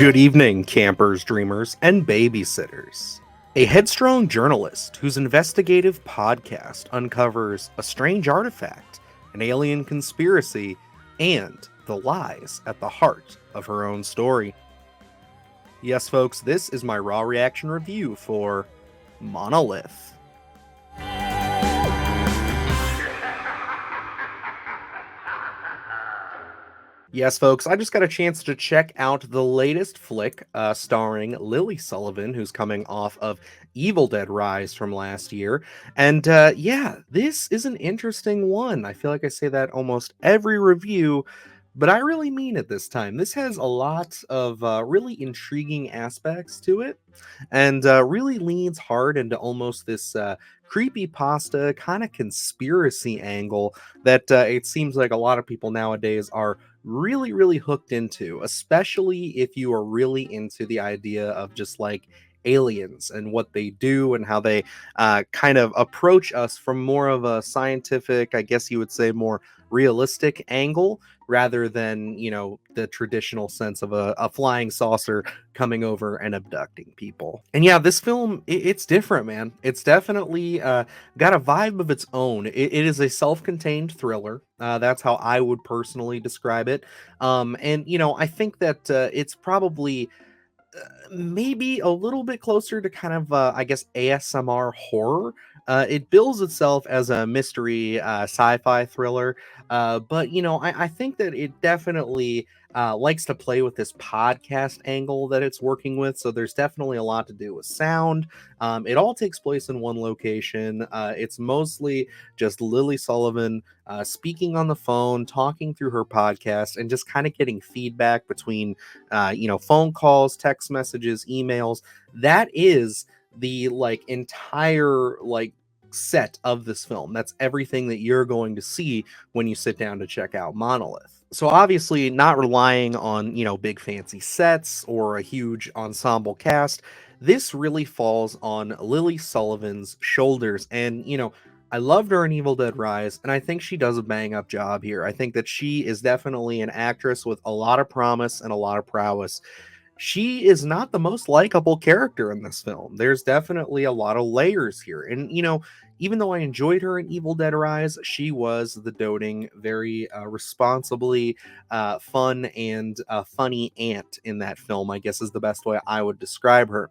Good evening, campers, dreamers, and babysitters. A headstrong journalist whose investigative podcast uncovers a strange artifact, an alien conspiracy, and the lies at the heart of her own story. Yes, folks, this is my raw reaction review for Monolith. Yes, folks, I just got a chance to check out the latest flick starring Lily Sullivan, who's coming off of Evil Dead Rise from last year. And yeah, this is an interesting one. I feel like I say that almost every review, but I really mean it this time. This has a lot of really intriguing aspects to it and really leans hard into almost this creepy pasta kind of conspiracy angle that it seems like a lot of people nowadays are really hooked into, especially if you are really into the idea of just like aliens and what they do and how they kind of approach us from more of a scientific, I guess you would say, more realistic angle rather than, the traditional sense of a flying saucer coming over and abducting people. And yeah, this film, it's different, man. It's definitely got a vibe of its own. It is a self-contained thriller. That's how I would personally describe it. And I think that it's probably maybe a little bit closer to kind of I guess ASMR horror. It bills itself as a mystery sci-fi thriller, but I think that it definitely likes to play with this podcast angle that it's working with. So there's definitely a lot to do with sound. It all takes place in one location. It's mostly just Lily Sullivan speaking on the phone, talking through her podcast, and just kind of getting feedback between phone calls, text messages, emails. That is the entire set of this film. That's everything that you're going to see when you sit down to check out Monolith. So obviously not relying on, big fancy sets or a huge ensemble cast. This really falls on Lily Sullivan's shoulders. And, I loved her in Evil Dead Rise, and I think she does a bang up job here. I think that she is definitely an actress with a lot of promise and a lot of prowess. She is not the most likable character in this film. There's definitely a lot of layers here. And, even though I enjoyed her in Evil Dead Rise, she was the doting, very responsibly fun and funny aunt in that film, I guess is the best way I would describe her.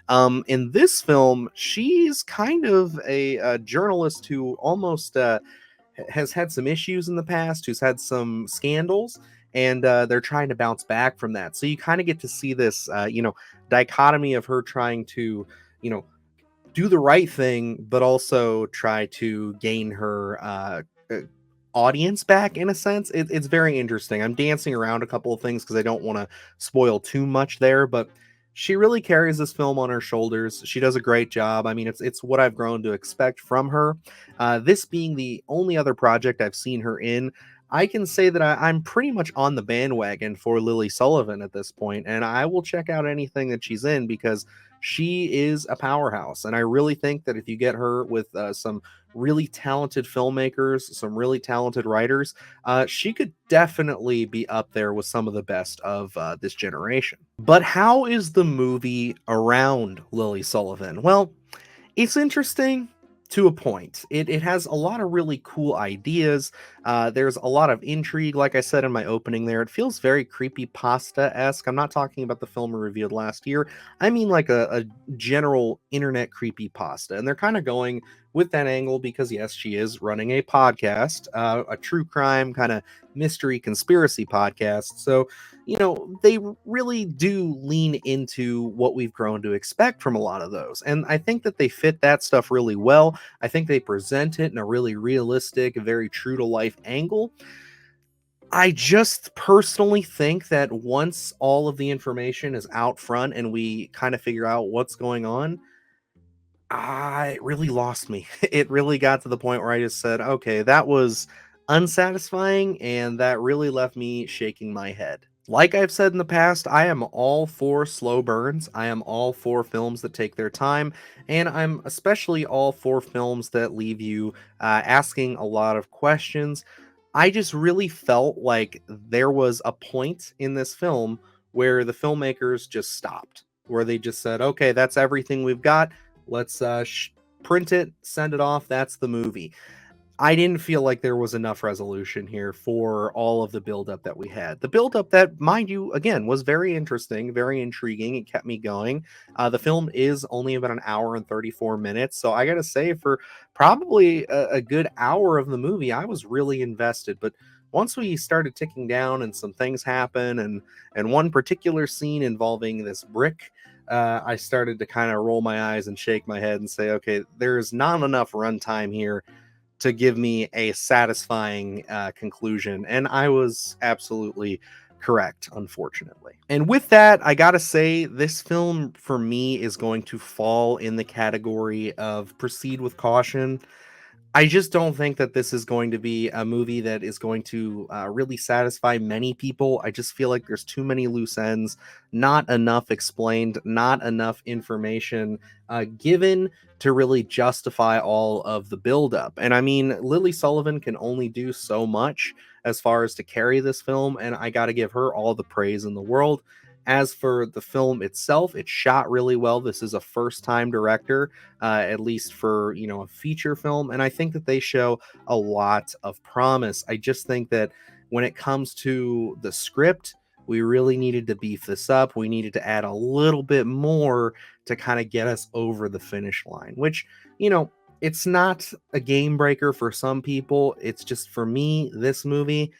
In this film, she's kind of a journalist who almost has had some issues in the past, who's had some scandals, and they're trying to bounce back from that. So you kind of get to see this, dichotomy of her trying to, do the right thing, but also try to gain her audience back in a sense. It's very interesting. I'm dancing around a couple of things because I don't want to spoil too much there, but she really carries this film on her shoulders. She does a great job. I mean, it's what I've grown to expect from her. This being the only other project I've seen her in, I can say that I'm pretty much on the bandwagon for Lily Sullivan at this point, and I will check out anything that she's in because she is a powerhouse. And I really think that if you get her with some really talented filmmakers, some really talented writers, she could definitely be up there with some of the best of this generation. But how is the movie around Lily Sullivan? Well, it's interesting to a point. It has a lot of really cool ideas. There's a lot of intrigue, like I said in my opening there. It feels very creepy pasta-esque. I'm not talking about the film we reviewed last year. I mean like a general internet creepy pasta. And they're kind of going with that angle because, yes, she is running a podcast, a true crime kind of mystery conspiracy podcast. So, they really do lean into what we've grown to expect from a lot of those. And I think that they fit that stuff really well. I think they present it in a really realistic, very true to life angle. I just personally think that once all of the information is out front and we kind of figure out what's going on, it really lost me. It really got to the point where I just said, okay, that was unsatisfying, and that really left me shaking my head. Like I've said in the past, I am all for slow burns. I am all for films that take their time, and I'm especially all for films that leave you asking a lot of questions. I just really felt like there was a point in this film where the filmmakers just stopped, where they just said, okay, that's everything we've got. Let's print it, send it off. That's the movie. I didn't feel like there was enough resolution here for all of the buildup that we had. The buildup that, mind you, again, was very interesting, very intriguing. It kept me going. The film is only about an hour and 34 minutes. So I got to say, for probably a good hour of the movie, I was really invested. But once we started ticking down and some things happen, and one particular scene involving this brick, I started to kind of roll my eyes and shake my head and say, okay, there's not enough runtime here to give me a satisfying conclusion. And I was absolutely correct, unfortunately. And with that, I gotta say, this film for me is going to fall in the category of proceed with caution. I just don't think that this is going to be a movie that is going to really satisfy many people. I just feel like there's too many loose ends, not enough explained, not enough information given to really justify all of the buildup. And I mean, Lily Sullivan can only do so much as far as to carry this film, and I got to give her all the praise in the world. As for the film itself, it's shot really well. This is a first time director, at least for, a feature film, and I think that they show a lot of promise. I just think that when it comes to the script, we really needed to beef this up. We needed to add a little bit more to kind of get us over the finish line, which, it's not a game breaker for some people. It's just, for me, this movie,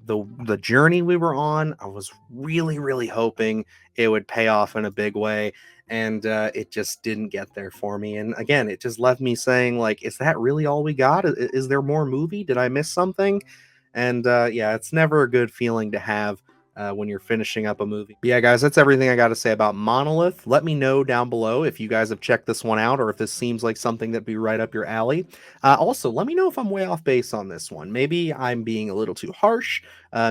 the journey we were on, I was really, really hoping it would pay off in a big way, and it just didn't get there for me. And again, it just left me saying, like, is that really all we got? Is there more movie? Did I miss something? And yeah, it's never a good feeling to have when you're finishing up a movie. But yeah, guys, that's everything I got to say about Monolith. Let me know down below if you guys have checked this one out, or if this seems like something that'd be right up your alley. Also, let me know if I'm way off base on this one. Maybe I'm being a little too harsh.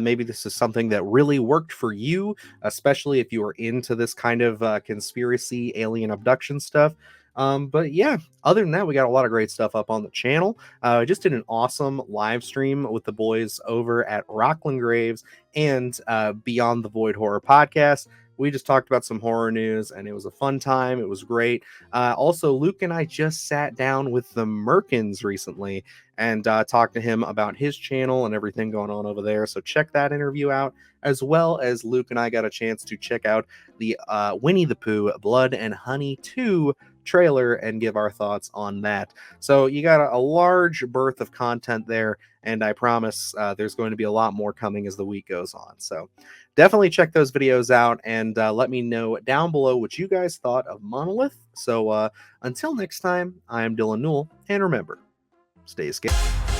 Maybe this is something that really worked for you, especially if you are into this kind of conspiracy, alien abduction stuff. But yeah, other than that, we got a lot of great stuff up on the channel. I just did an awesome live stream with the boys over at Rockland Graves and Beyond the Void Horror podcast. We just talked about some horror news, and it was a fun time. It was great. Also, Luke and I just sat down with the Merkins recently and talked to him about his channel and everything going on over there. So check that interview out, as well as Luke and I got a chance to check out the Winnie the Pooh Blood and Honey 2 trailer and give our thoughts on that. So you got a large berth of content there, and I promise there's going to be a lot more coming as the week goes on. So definitely check those videos out, and let me know down below what you guys thought of Monolith. So until next time, I am Dylan Newell, and remember, stay scared.